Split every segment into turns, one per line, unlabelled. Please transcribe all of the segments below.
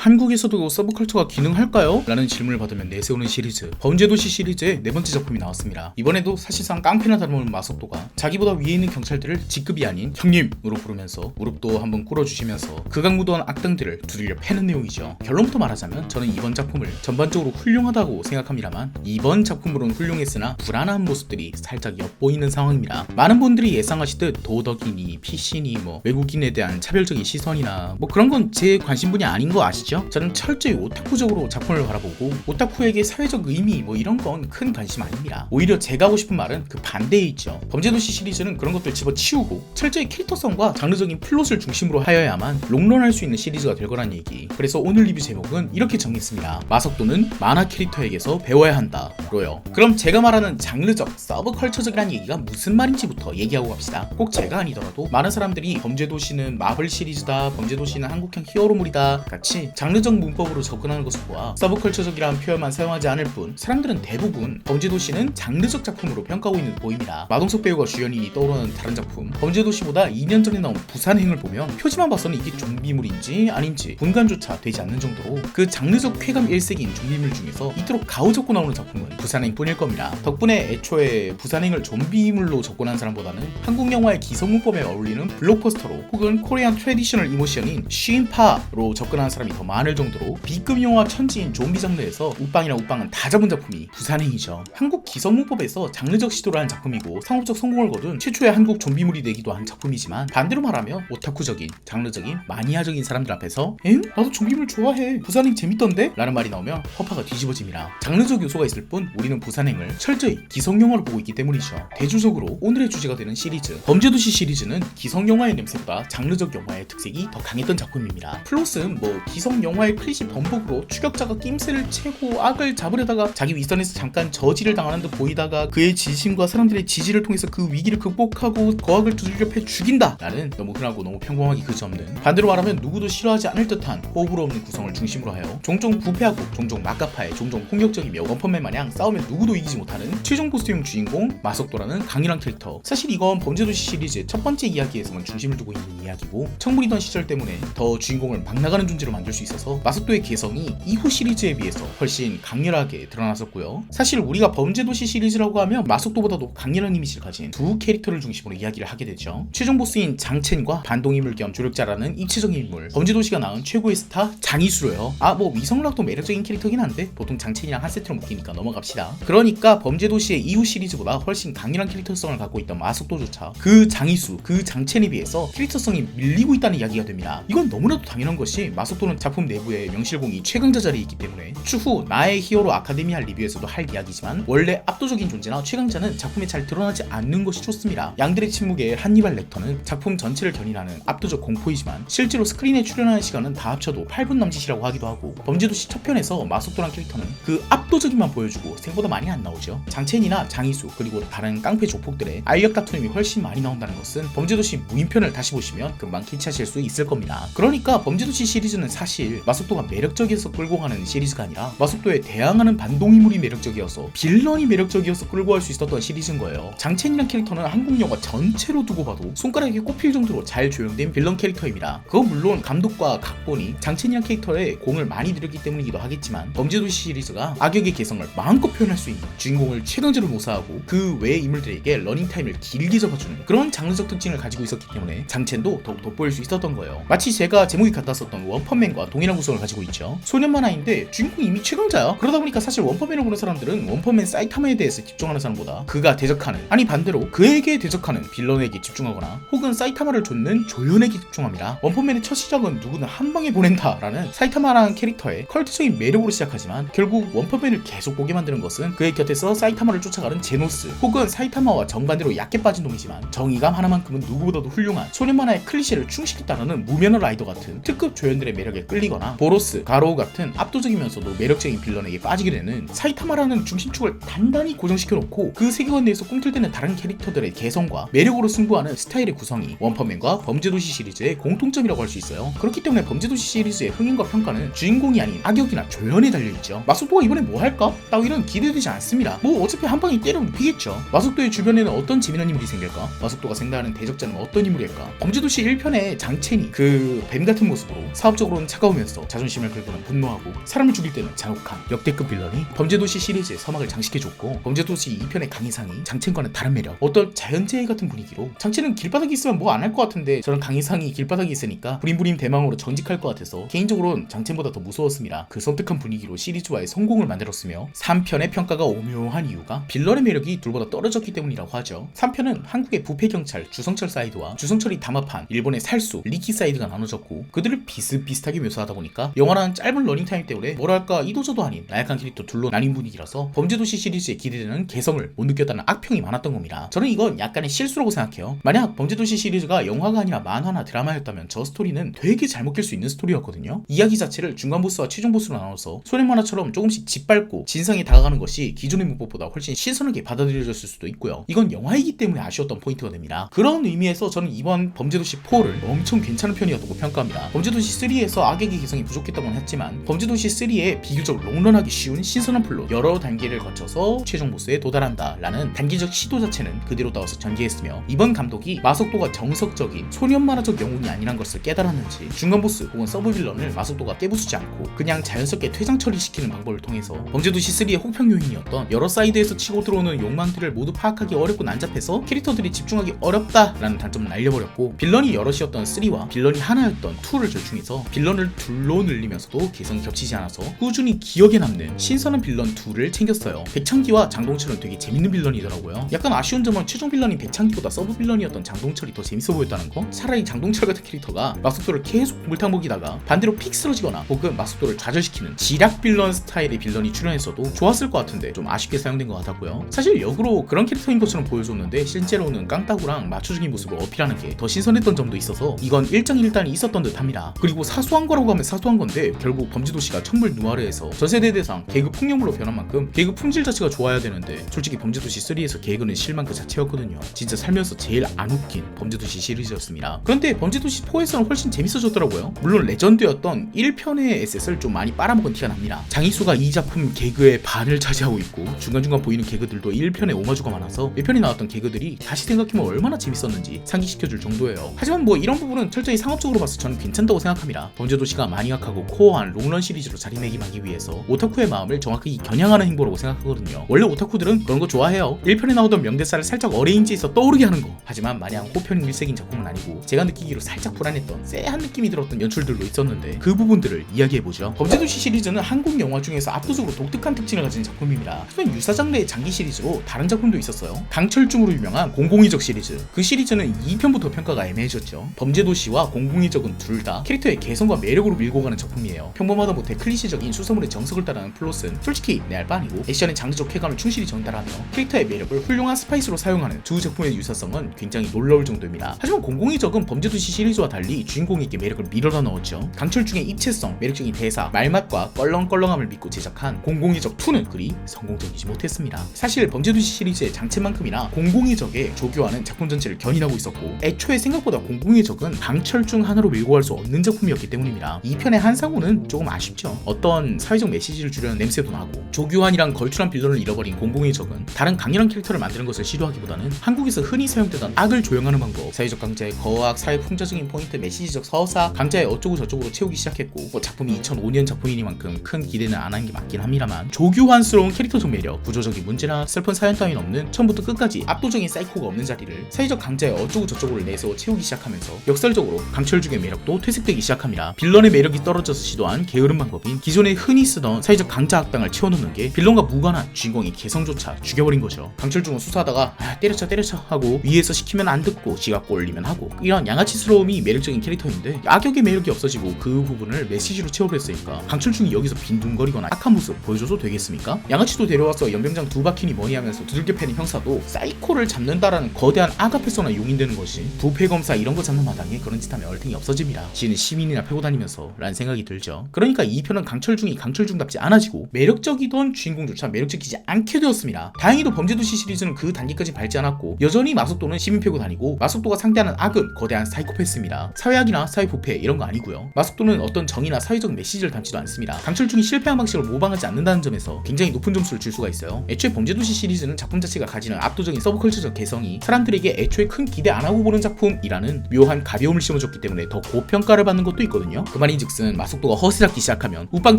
한국에서도 서브컬처가 기능할까요? 라는 질문을 받으면 내세우는 시리즈 범죄도시 시리즈의 네 번째 작품이 나왔습니다. 이번에도 사실상 깡패나 다름없는 마석도가 자기보다 위에 있는 경찰들을 직급이 아닌 형님으로 부르면서 무릎도 한번 꿇어주시면서 극악무도한 악당들을 두들겨 패는 내용이죠. 결론부터 말하자면 저는 이번 작품을 전반적으로 훌륭하다고 생각합니다만 이번 작품으로는 훌륭했으나 불안한 모습들이 살짝 엿보이는 상황입니다. 많은 분들이 예상하시듯 도덕이니 PC니 외국인에 대한 차별적인 시선이나 그런 건 제 관심 분야 아닌 거 아시죠? 저는 철저히 오타쿠적으로 작품을 바라보고 오타쿠에게 사회적 의미 이런 건 큰 관심 아닙니다. 오히려 제가 하고 싶은 말은 그 반대에 있죠. 범죄도시 시리즈는 그런 것들 집어치우고 철저히 캐릭터성과 장르적인 플롯을 중심으로 하여야만 롱런할 수 있는 시리즈가 될 거란 얘기. 그래서 오늘 리뷰 제목은 이렇게 정했습니다. 마석도는 만화 캐릭터에게서 배워야 한다 로요. 그럼 제가 말하는 장르적, 서브컬처적이란 얘기가 무슨 말인지부터 얘기하고 갑시다. 꼭 제가 아니더라도 많은 사람들이 범죄도시는 마블 시리즈다, 범죄도시는 한국형 히어로물이다 같이 장르적 문법으로 접근하는 것을 보아 서브컬처적이라는 표현만 사용하지 않을 뿐 사람들은 대부분 범죄도시는 장르적 작품으로 평가하고 있는 보입니다. 마동석 배우가 주연인이 떠오르는 다른 작품 범죄도시보다 2년 전에 나온 부산행을 보면 표지만 봐서는 이게 좀비물인지 아닌지 분간조차 되지 않는 정도로 그 장르적 쾌감 일색인 좀비물 중에서 이토록 가오잡고 나오는 작품은 부산행뿐일 겁니다. 덕분에 애초에 부산행을 좀비물로 접근한 사람보다는 한국 영화의 기성문법에 어울리는 블록버스터로 혹은 코리안 트래디셔널 이모션인 슈인파로 접근하는 사람이 더 많을 정도로 B급 영화 천지인 좀비 장르에서 우빵이나 우빵은 다 잡은 작품이 부산행이죠. 한국 기성문법에서 장르적 시도를 한 작품이고 상업적 성공을 거둔 최초의 한국 좀비물이 되기도 한 작품이지만 반대로 말하면 오타쿠적인, 장르적인, 마니아적인 사람들 앞에서 엥? 나도 좀비물 좋아해. 부산행 재밌던데? 라는 말이 나오면 허파가 뒤집어집니다. 장르적 요소가 있을 뿐 우리는 부산행을 철저히 기성영화로 보고 있기 때문이죠. 대조적으로 오늘의 주제가 되는 시리즈 범죄도시 시리즈는 기성영화의 냄새보다 장르적 영화의 특색이 더 강했던 작품입니다. 플롯은 기성영화의 클리셰 범벅으로 추격자가 낌새를 채고 악을 잡으려다가 자기 윗선에서 잠깐 저지를 당하는 듯 보이다가 그의 지심과 사람들의 지지를 통해서 그 위기를 극복하고 거악을 두들겨 패 죽인다 라는 너무 흔하고 너무 평범하기 그지없는, 반대로 말하면 누구도 싫어하지 않을 듯한 호불호 없는 구성을 중심으로 하여 종종 부패하고 종종 막가파해 종종 폭력적이며 원펀맨 마냥 싸우면 누구도 이기지 못하는 최종 보스용 주인공 마석도라는 강인한 캐릭터. 사실 이건 범죄도시 시리즈 첫 번째 이야기에서만 중심을 두고 있는 이야기고 청문이던 시절 때문에 더 주인공을 막 나가는 존재로 만들 수 있어서 마석도의 개성이 이후 시리즈에 비해서 훨씬 강렬하게 드러났었고요. 사실 우리가 범죄도시 시리즈라고 하면 마석도보다도 강렬한 이미지를 가진 두 캐릭터를 중심으로 이야기를 하게 되죠. 최종 보스인 장첸과 반동인물 겸 조력자라는 입체적인 인물, 범죄도시가 낳은 최고의 스타 장이수로요. 위성락도 매력적인 캐릭터긴 한데 보통 장첸이랑 한 세트로 묶이니까 넘어갑시다. 그러니까 범죄도시의 이후 시리즈보다 훨씬 강렬한 캐릭터성을 갖고 있던 마석도조차 그 장이수, 그 장첸에 비해서 캐릭터성이 밀리고 있다는 이야기가 됩니다. 이건 너무나도 당연한 것이 마석도는 작품 내부에 명실공히 최강자 자리에 있기 때문에 추후 나의 히어로 아카데미아 리뷰에서도 할 이야기지만 원래 압도적인 존재나 최강자는 작품에 잘 드러나지 않는 것이 좋습니다. 양들의 침묵의 한니발 렉터는 작품 전체를 견인하는 압도적 공포이지만 실제로 스크린에 출연하는 시간은 다 합쳐도 8분 남짓이라고 하기도 하고 범죄도시 첫 편에서 마석도란 캐릭터는 그 압도적인만 보여주고 생보다 많이 안 나오죠. 장첸이나 장이수 그리고 다른 깡패 조폭들의 알력 다툼이 훨씬 많이 나온다는 것은 범죄도시 무인편을 다시 보시면 금방 캐치하실 수 있을 겁니다. 그러니까 범죄도시 시리즈는 사실 마석도가 매력적이어서 끌고 가는 시리즈가 아니라 마석도에 대항하는 반동인물이 매력적이어서 빌런이 매력적이어서 끌고 갈 수 있었던 시리즈인 거예요. 장첸이란 캐릭터는 한국 영화 전체로 두고 봐도 손가락에 꼽힐 정도로 잘 조형된 빌런 캐릭터입니다. 그건 물론 감독과 각본이 장첸이란 캐릭터에 공을 많이 들였기 때문이기도 하겠지만 범죄도시 시리즈가 악역의 개성을 마음껏 표현할 수 있는, 주인공을 최강자로 묘사하고 그 외의 인물들에게 러닝타임을 길게 잡아주는 그런 장르적 특징을 가지고 있었기 때문에 장첸도 더욱 돋보일 수 있었던 거예요. 마치 제가 제목이 같았었던 원펀맨과 동일한 구성을 가지고 있죠. 소년 만화인데 주인공이 이미 최강자야. 그러다 보니까 사실 원펀맨을 보는 사람들은 원펀맨 사이타마에 대해서 집중하는 사람보다 그가 대적하는, 아니 반대로 그에게 대적하는 빌런에게 집중하거나 혹은 사이타마를 쫓는 조연에게 집중합니다. 원펀맨의 첫 시작은 누구는 한 방에 보낸다라는 사이타마라는 캐릭터의 컬트적인 매력으로 시작하지만 결국 원펀맨을 계속 보게 만드는 것은 그의 곁에서 사이타마를 쫓아가는 제노스 혹은 사이타마와 정반대로 약게 빠진 놈이지만 정의감 하나만큼은 누구보다도 훌륭한 소년 만화의 클리셰를 충실히 따르는 무면허 라이더 같은 특급 조연들의 매력에 끌리거나 보로스, 가로우 같은 압도적이면서도 매력적인 빌런에게 빠지게 되는 사이타마라는 중심축을 단단히 고정시켜놓고 그 세계관 내에서 꿈틀대는 다른 캐릭터들의 개성과 매력으로 승부하는 스타일의 구성이 원펀맨과 범죄도시 시리즈의 공통점이라고 할 수 있어요. 그렇기 때문에 범죄도시 시리즈의 흥행과 평가는 주인공이 아닌 악역이나 조연에 달려있죠. 마석도가 이번에 뭐 할까? 따위는 기대되지 않습니다. 어차피 한 방에 때려 눕히겠죠. 마석도의 주변에는 어떤 재미난 인물이 생길까? 마석도가 생각하는 대적자는 어떤 인물일까? 범죄도시 1편의 장첸이 그 뱀 같은 모습으로 사업적으로는 차가운 싸우면서 자존심을 긁고는 분노하고 사람을 죽일 때는 잔혹한 역대급 빌런이 범죄도시 시리즈의 서막을 장식해줬고, 범죄도시 2편의 강희상이 장첸과는 다른 매력, 어떤 자연재해 같은 분위기로, 장첸은 길바닥에 있으면 뭐 안 할 것 같은데 저런 강희상이 길바닥에 있으니까 부림부림 대망으로 정직할 것 같아서 개인적으로는 장첸보다 더 무서웠습니다. 그 섬뜩한 분위기로 시리즈와의 성공을 만들었으며 3편의 평가가 오묘한 이유가 빌런의 매력이 둘보다 떨어졌기 때문이라고 하죠. 3편은 한국의 부패경찰 주성철 사이드와 주성철이 담합한 일본의 살수 리키 사이드가 나눠졌고, 그들을 비슷비슷하게 묘사하다 보니까 영화라는 짧은 러닝타임 때문에 뭐랄까 이도저도 아닌 나약한 캐릭터 둘로 나뉜 분위기라서 범죄도시 시리즈에 기대되는 개성을 못 느꼈다는 악평이 많았던 겁니다. 저는 이건 약간의 실수라고 생각해요. 만약 범죄도시 시리즈가 영화가 아니라 만화나 드라마였다면 저 스토리는 되게 잘 먹힐 수 있는 스토리였거든요. 이야기 자체를 중간 보스와 최종 보스로 나눠서 소년 만화처럼 조금씩 짓밟고 진상에 다가가는 것이 기존의 문법보다 훨씬 신선하게 받아들여졌을 수도 있고요. 이건 영화이기 때문에 아쉬웠던 포인트가 됩니다. 그런 의미에서 저는 이번 범죄도시 4를 엄청 괜찮은 편이었다고 평가합니다. 범죄도시 3에서 악역의 개성이 부족했다고는 했지만 범죄도시 3에 비교적 롱런하기 쉬운 신선한 플롯, 여러 단계를 거쳐서 최종 보스에 도달한다 라는 단기적 시도 자체는 그대로 따와서 전개했으며, 이번 감독이 마속도가 정석적인 소년 만화적 영웅이 아니란 것을 깨달았는지 중간 보스 혹은 서브 빌런을 마속도가 깨부수지 않고 그냥 자연스럽게 퇴장 처리시키는 방법을 통해서 범죄도시 3의 혹평 요인이었던 여러 사이드에서 치고 들어오는 욕망들을 모두 파악하기 어렵고 난잡해서 캐릭터들이 집중하기 어렵다라는 단점을 날려버렸고, 빌런이 여럿이었던 3와 빌런이 하나였던 2를 절충해서 빌런을 둘로 늘리면서도 개성이 겹치지 않아서 꾸준히 기억에 남는 신선한 빌런 2를 챙겼어요. 백창기와 장동철은 되게 재밌는 빌런이더라고요. 약간 아쉬운 점은 최종 빌런이 백창기보다 서브 빌런이었던 장동철이 더 재밌어 보였다는 거. 차라리 장동철 같은 캐릭터가 마속도를 계속 물탕먹이다가 반대로 픽 쓰러지거나 혹은 마속도를 좌절시키는 지략 빌런 스타일의 빌런이 출연했어도 좋았을 것 같은데 좀 아쉽게 사용된 것 같았고요. 사실 역으로 그런 캐릭터인 것처럼 보여줬는데 실제로는 깡따구랑 마초적인 모습을 어필하는 게 더 신선했던 점도 있어서 이건 일장일단이 있었던 듯 합니다. 그리고 사소한 거라고 하면 사소한 건데 결국 범죄도시가 천물 누아르에서 전세대 대상 개그 폭력물로 변한 만큼 개그 품질 자체가 좋아야 되는데, 솔직히 범죄도시 3에서 개그는 실망 그 자체였거든요. 진짜 살면서 제일 안 웃긴 범죄도시 시리즈였습니다. 그런데 범죄도시 4에서는 훨씬 재밌어졌더라고요. 물론 레전드였던 1편의 에셋을 좀 많이 빨아먹은 티가 납니다. 장희수가 이 작품 개그의 반을 차지하고 있고 중간중간 보이는 개그들도 1편에 오마주가 많아서 1편에 나왔던 개그들이 다시 생각해보면 얼마나 재밌었는지 상기시켜줄 정도예요. 하지만 뭐 이런 부분은 철저히 상업적으로 봐서 저는 괜찮다고 생각합니다. 범죄도시가 마니악하고 코어한 롱런 시리즈로 자리매김하기 위해서 오타쿠의 마음을 정확하게 겨냥하는 행보라고 생각하거든요. 원래 오타쿠들은 그런 거 좋아해요. 1편에 나오던 명대사를 살짝 어레인지해서 떠오르게 하는 거. 하지만 마냥 호편 일색인 작품은 아니고 제가 느끼기로 살짝 불안했던 쎄한 느낌이 들었던 연출들도 있었는데 그 부분들을 이야기해보죠. 범죄도시 시리즈는 한국 영화 중에서 압도적으로 독특한 특징을 가진 작품입니다. 하지만 유사 장르의 장기 시리즈로 다른 작품도 있었어요. 강철중으로 유명한 공공의적 시리즈. 그 시리즈는 2편부터 평가가 애매해졌죠. 범죄도시와 공공의적은 둘 다 캐릭터의 개성과 매력으로 밀고 가는 작품이에요. 평범하다 못해 클리셰적인 수사물의 정석을 따르는 플롯은 솔직히 내 알 바 아니고 액션의 장르적 쾌감을 충실히 전달하며 캐릭터의 매력을 훌륭한 스파이스로 사용하는 두 작품의 유사성은 굉장히 놀라울 정도입니다. 하지만 공공의적은 범죄도시 시리즈와 달리 주인공에게 매력을 밀어다 넣었죠. 강철중의 입체성, 매력적인 대사, 말맛과 껄렁껄렁함을 믿고 제작한 공공의적 2는 그리 성공적이지 못했습니다. 사실 범죄도시 시리즈의 장첸만큼이나 공공의적에 조교화는 작품 전체를 견인하고 있었고, 애초에 생각보다 공공의적은 강철중 하나로 밀고 갈 수 없는 작품이었기 때문입니다. 2편의 한상우는 조금 아쉽죠. 어떤 사회적 메시지를 주려는 냄새도 나고, 조규환이랑 걸출한 빌런을 잃어버린 공공의적은 다른 강렬한 캐릭터를 만드는 것을 시도하기보다는 한국에서 흔히 사용되던 악을 조영하는 방법, 사회적 강자의 거악, 사회 풍자적인 포인트, 메시지적 서사, 강자의 어쩌고 저쩌고로 채우기 시작했고, 작품이 2005년 작품이니만큼 큰 기대는 안 한 게 맞긴 합니다만, 조규환스러운 캐릭터적 매력, 구조적인 문제나 슬픈 사연 따윈 없는 처음부터 끝까지 압도적인 사이코가 없는 자리를 사회적 강자의 어쩌고 저쩌고를 내세워 채우기 시작하면서 역설적으로 강철중의 매력도 퇴색되기 시작합니다. 빌런의 매력이 떨어져서 시도한 게으른 방법인 기존에 흔히 쓰던 사회적 강자 악당을 채워넣는 게 빌런과 무관한 주인공의 개성조차 죽여버린 거죠. 강철중은 수사하다가 때려쳐 하고 위에서 시키면 안 듣고 지가 꼴리면 하고, 이런 양아치스러움이 매력적인 캐릭터인데 악역의 매력이 없어지고 그 부분을 메시지로 채워버렸으니까 강철중이 여기서 빈둥거리거나 악한 모습 보여줘도 되겠습니까? 양아치도 데려와서 연병장 두 바퀴니 뭐니 하면서 두들겨 패는 형사도 사이코를 잡는다라는 거대한 악 앞에서나 용인되는 것이, 부패검사 이런 거 잡는 마당에 그런 짓 하면 얼탱이 없어집니다. 지는 시민이나 패고 다니면서 라는 생각이 들죠. 그러니까 2편은 강철중이 강철중답지 않아지고 매력적이던 주인공조차 매력적이지 않게 되었습니다. 다행히도 범죄도시 시리즈는 그 단계까지 밟지 않았고 여전히 마속도는 시민 패고 다니고, 마속도가 상대하는 악은 거대한 사이코패스입니다. 사회악이나 사회부패 이런 거 아니고요. 마속도는 어떤 정의나 사회적 메시지를 담지도 않습니다. 강철중이 실패한 방식을 모방하지 않는다는 점에서 굉장히 높은 점수를 줄 수가 있어요. 애초에 범죄도시 시리즈는 작품 자체가 가지는 압도적인 서브컬처적 개성이 사람들에게 애초에 큰 기대 안 하고 보는 작품이라는 묘한 가벼움을 심어줬기 때문에 더 고평가를 받는 것도 있거든요. 그 말인즉슨 마속도가 허세 잡기 시작하면 우빵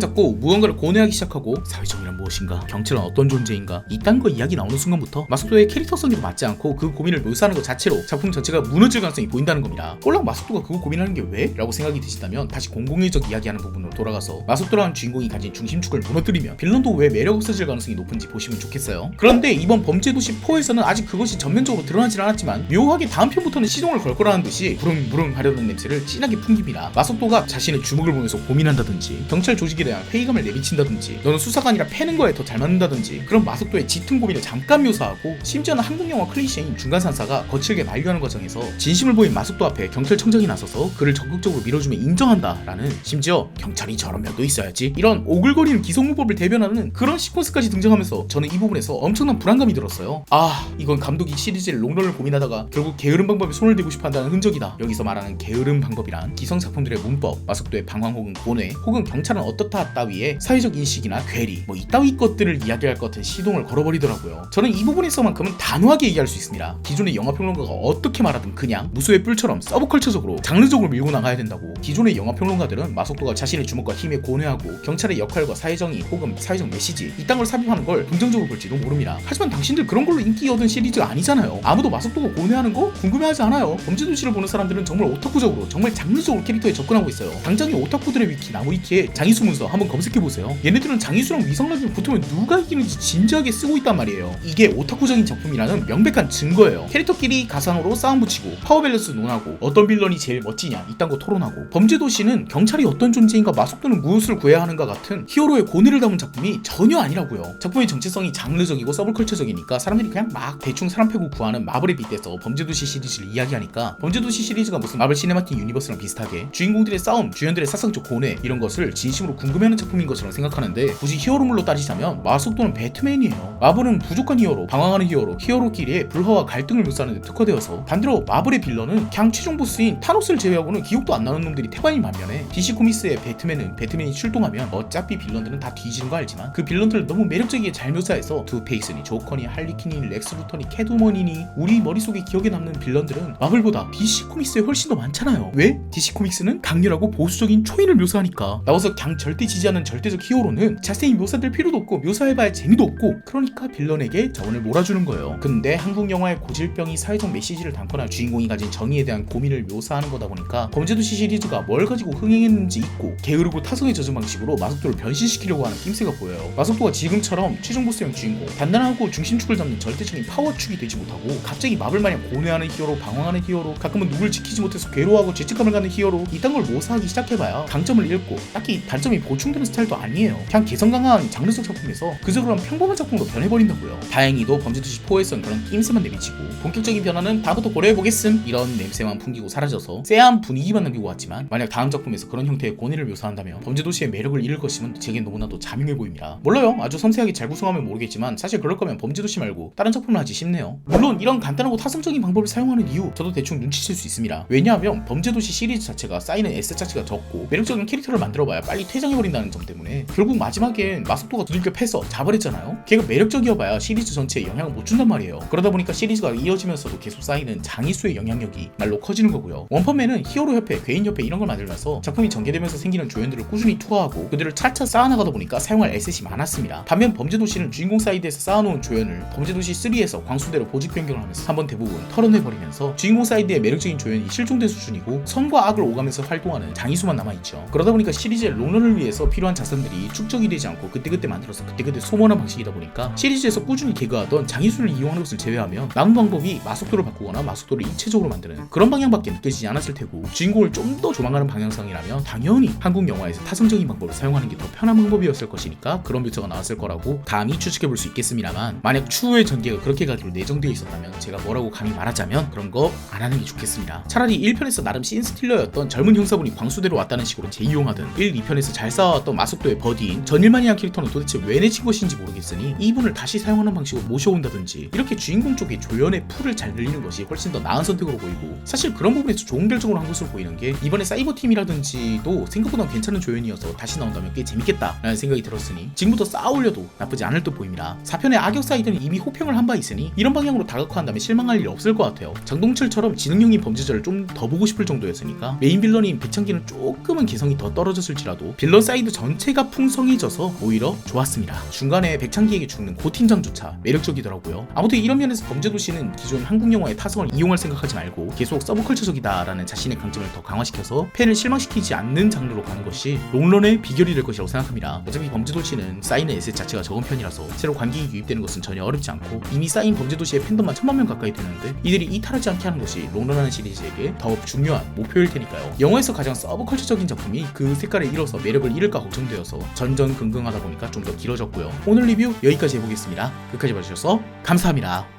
잡고 무언가를 고뇌하기 시작하고 사회정의란 무엇인가, 경찰은 어떤 존재인가 이딴 거 이야기 나오는 순간부터 마속도의 캐릭터성에도 맞지 않고 그 고민을 묘사하는 것 자체로 작품 전체가 무너질 가능성이 보인다는 겁니다. 꼴랑 마속도가 그거 고민하는 게 왜? 라고 생각이 드시다면 다시 공공의적 이야기하는 부분으로 돌아가서 마속도라는 주인공이 가진 중심축을 무너뜨리면 빌런도 왜 매력 없어질 가능성이 높은지 보시면 좋겠어요. 그런데 이번 범죄도시 4에서는 아직 그것이 전면적으로 드러나질 않았지만 묘하게 다음 편부터는 시동을 걸 거라는 듯이 부릉부릉 하려는 냄새를 진하게 풍깁니다. 마속도가 자신의 주먹을 보면서 고민한다든지, 경찰 조직에 대한 회의감을 내비친다든지, 너는 수사가 아니라 패는 거에 더 잘 맞는다든지, 그런 마속도의 짙은 고민을 잠깐 묘사하고, 심지어는 한국 영화 클리셰인 중간산사가 거칠게 만류하는 과정에서 진심을 보인 마속도 앞에 경찰청장이 나서서 그를 적극적으로 밀어주며 인정한다라는, 심지어 경찰이 저런 면도 있어야지, 이런 오글거리는 기성문법을 대변하는 그런 시퀀스까지 등장하면서 저는 이 부분에서 엄청난 불안감이 들었어요. 아, 이건 감독이 시리즈의 롱런을 고민하다가 결국 게으른 방법에 손을 대고 싶어 한다는 흔적이다. 여기서 말하는 게으른 방법이란 기성 작품들의 문법, 마속도의 방황 혹은 고뇌, 혹은 경찰은 어떻다 따위의 사회적 인식이나 괴리, 뭐 이따위 것들을 이야기할 것 같은 시동을 걸어버리더라고요. 저는 이 부분에서만큼은 단호하게 얘기할 수 있습니다. 기존의 영화평론가가 어떻게 말하든 그냥 무수의 뿔처럼 서브컬처적으로 장르적으로 밀고 나가야 된다고. 기존의 영화평론가들은 마속도가 자신의 주먹과 힘에 고뇌하고 경찰의 역할과 사회정의 혹은 사회적 메시지 이딴 걸 삽입하는 걸 긍정적으로 볼지도 모릅니다. 하지만 당신들 그런 걸로 인기 얻은 시리즈가 아니잖아요. 아무도 마속도가 고뇌하는 거 궁금해하지 않아요. 범죄도시를 보는 사람들은 정말 오타쿠적으로, 정말 장르적으로 캐릭터에 접근하고 있어요. 당장의 오타쿠들의 위키 나무위키에 장이수 문서 한번 검색해보세요. 얘네들은 장이수랑 위성라디오 붙으면 누가 이기는지 진지하게 쓰고 있단 말이에요. 이게 오타쿠적인 작품이라는 명백한 증거예요. 캐릭터끼리 가상으로 싸움 붙이고 파워 밸런스 논하고 어떤 빌런이 제일 멋지냐 이딴 거 토론하고, 범죄도시는 경찰이 어떤 존재인가, 마속도는 무엇을 구해야 하는가 같은 히어로의 고뇌를 담은 작품이 전혀 아니라고요. 작품의 정체성이 장르적이고 서브컬처적이니까 사람들이 그냥 막 대충 사람 패고 구하는 마블에 빗대서 범죄도시 시리즈를 이야기하니까 범죄도시 시리즈가 무슨 마블 시네마틱 유니버스랑 비슷하게 주인공들의 싸움, 주연들의 사상적 고뇌 이런 것을 진심으로 궁금해하는 작품인 것처럼 생각하는데, 굳이 히어로물로 따지자면 마속도는 배트맨이에요. 마블은 부족한 히어로, 방황하는 히어로, 히어로끼리의 불화와 갈등을 묘사하는 데 특화되어서, 반대로 마블의 빌런은 그냥 최종 보스인 타노스를 제외하고는 기억도 안 나는 놈들이 태반인 반면에 DC 코믹스의 배트맨은 배트맨이 출동하면 어차피 빌런들은 다 뒤지는 거 알지만 그 빌런들을 너무 매력적이게 잘 묘사해서 투페이스니, 조커니, 할리퀸이, 렉스 루터니, 캐트우먼이니, 우리 머릿속에 기억에 남는 빌런들은 마블보다 DC 코믹스에 훨씬 더 많잖아요. 왜? DC 코믹스는 강렬하고 보수적인 초인을 묘사하니까. 나와서 그냥 절대 지지하는 절대적 히어로는 자세히 묘사될 필요도 없고 묘사해봐야 재미도 없고, 그러니까 빌런에게 자원을 몰아주는 거예요. 근데 한국 영화의 고질병이 사회적 메시지를 담거나 주인공이 가진 정의에 대한 고민을 묘사하는 거다 보니까 범죄도시 시리즈가 뭘 가지고 흥행했는지 잊고 게으르고 타성에 젖은 방식으로 마속도를 변신시키려고 하는 낌새가 보여요. 마속도가 지금처럼 최종 보스형 주인공, 단단하고 중심축을 잡는 절대적인 파워축이 되지 못하고 갑자기 마블마냥 고뇌하는 히어로, 방황하는 히어로, 가끔은 누굴 지키지 못해서 괴로워하고 죄책감을 갖는 히어로 이딴 걸 모사하기 시작해봐야 강점을 잃고 딱히 단점이 보충되는 스타일도 아니에요. 그냥 개성 강한 장르적 작품에서 그저 그런 평범한 작품으로 변해버린다고요. 다행히도 범죄도시 4에선 그런 낌새만 내비치고 본격적인 변화는 다음부터 고려해보겠음 이런 냄새만 풍기고 사라져서 쎄한 분위기만 남기고 왔지만, 만약 다음 작품에서 그런 형태의 고뇌를 묘사한다면 범죄도시의 매력을 잃을 것이면 제겐 너무나도 자명해 보입니다. 몰라요. 아주 섬세하게 잘 구성하면 모르겠지만 사실 그럴 거면 범죄도시 말고 다른 작품을 하지 싶네요. 물론 이런 간단하고 타성적인 방법을 사용하는 이유 저도 대충 눈치챌 수 있습니다. 왜냐하면 범죄도시 시리즈 자체가 쌓이는 에셋 자체가 적고 매력적인 캐릭터를 만들어봐야 빨리 퇴장해버린다는 점 때문에 결국 마지막엔 마속도가 두들겨 패서 자버렸잖아요. 걔가 매력적이어봐야 시리즈 전체에 영향을 못 준단 말이에요. 그러다 보니까 시리즈가 이어지면서도 계속 쌓이는 장이수의 영향력이 날로 커지는 거고요. 원펀맨은 히어로협회, 괴인협회 이런 걸 만들면서 작품이 전개되면서 생기는 조연들을 꾸준히 투하하고 그들을 차차 쌓아나가다 보니까 사용할 에셋이 많았습니다. 반면 범죄도시는 주인공 사이드에서 쌓아놓은 조연을 범죄도시 3에서 광수대로 보직 변경을 하면서 한번 대부분 털어내버리면서 주인공 사이드의 매력적인 조연이 실종된 수준이고 선과 악을 오가면서 활동하는 장이수만 남아있죠. 그러다 보니까 시리즈의 롱런을 위해서 필요한 자산들이 축적이 되지 않고 그때그때 만들어서 그때그때 소모하는 방식이다 보니까 시리즈에서 꾸준히 개그하던 장이수를 이용하는 것을 제외하면 남은 방법이 마속도를 바꾸거나 마속도를 입체적으로 만드는 그런 방향밖에 느껴지지 않았을 테고, 주인공을 좀 더 조망하는 방향성이라면 당연히 한국 영화에서 타성적인 방법을 사용하는 게 더 편한 방법이었을 것이니까 그런 묘사가 나왔을 거라고 감히 추측해볼 수 있겠습니다만, 만약 추후의 전개가 그렇게 가기로 내정되어 있었다면 제가 뭐라고 감히 말하자면 그런 거 안 하는 게 좋겠습니다. 차라리 1편에서 나름 씬스틸러였던 젊은 형사분이 광수대로 왔다는 식으로 재이용하든, 1, 2편에서 잘 싸워왔던 마속도의 버디인 전일만이한 캐릭터는 도대체 왜 내친 것인지 모르겠으니 이분을 다시 사용하는 방식으로 모셔온다든지, 이렇게 주인공 쪽에 조연의 풀을 잘 늘리는 것이 훨씬 더 나은 선택으로 보이고, 사실 그런 부분에서 좋은 결정을 한 것으로 보이는 게 이번에 사이버팀이라든지도 생각보다 괜찮은 조연이어서 다시 나온다면 꽤 재밌겠다라는 생각이 들었으니 지금부터 쌓아올려도 나쁘지 않을 듯 보입니다. 4편의 악역 사이드는 이미 호평을 한 바 있으니 이런 방향으로 다각화한다면 실망할 일 없을 것 같아요. 장동철처럼 지능형인 범죄자를 좀 더 보고 싶을 정도였으니까 메인 빌런인 배창기는 조금은 개성이 더 떨어졌을지라도 빌런 사이드 전체가 풍성해져서 오히려 좋았습니다. 중간에 백창기에게 죽는 고팀장조차 매력적이더라고요. 아무튼 이런 면에서 범죄도시는 기존 한국 영화의 타성을 이용할 생각하지 말고 계속 서브컬처적이다라는 자신의 강점을 더 강화시켜서 팬을 실망시키지 않는 장르로 가는 것이 롱런의 비결이 될 것이라고 생각합니다. 어차피 범죄도시는 쌓이는 에셋 자체가 적은 편이라서 새로 관객이 유입되는 것은 전혀 어렵지 않고 이미 쌓인 범죄도시의 팬덤만 1000만 명 가까이 되는데 이들이 이탈하지 않게 하는 것이 롱런하는 시리즈에게 더욱 중요한 목표일 테니까요. 영화에서 가장 서브컬처적인 작품이 그 색깔을 잃어서 매력을 잃을까 걱정되어서 전전긍긍하다 보니까 좀 더 길어졌고요. 오늘 리뷰 여기까지 해보겠습니다. 끝까지 봐주셔서 감사합니다.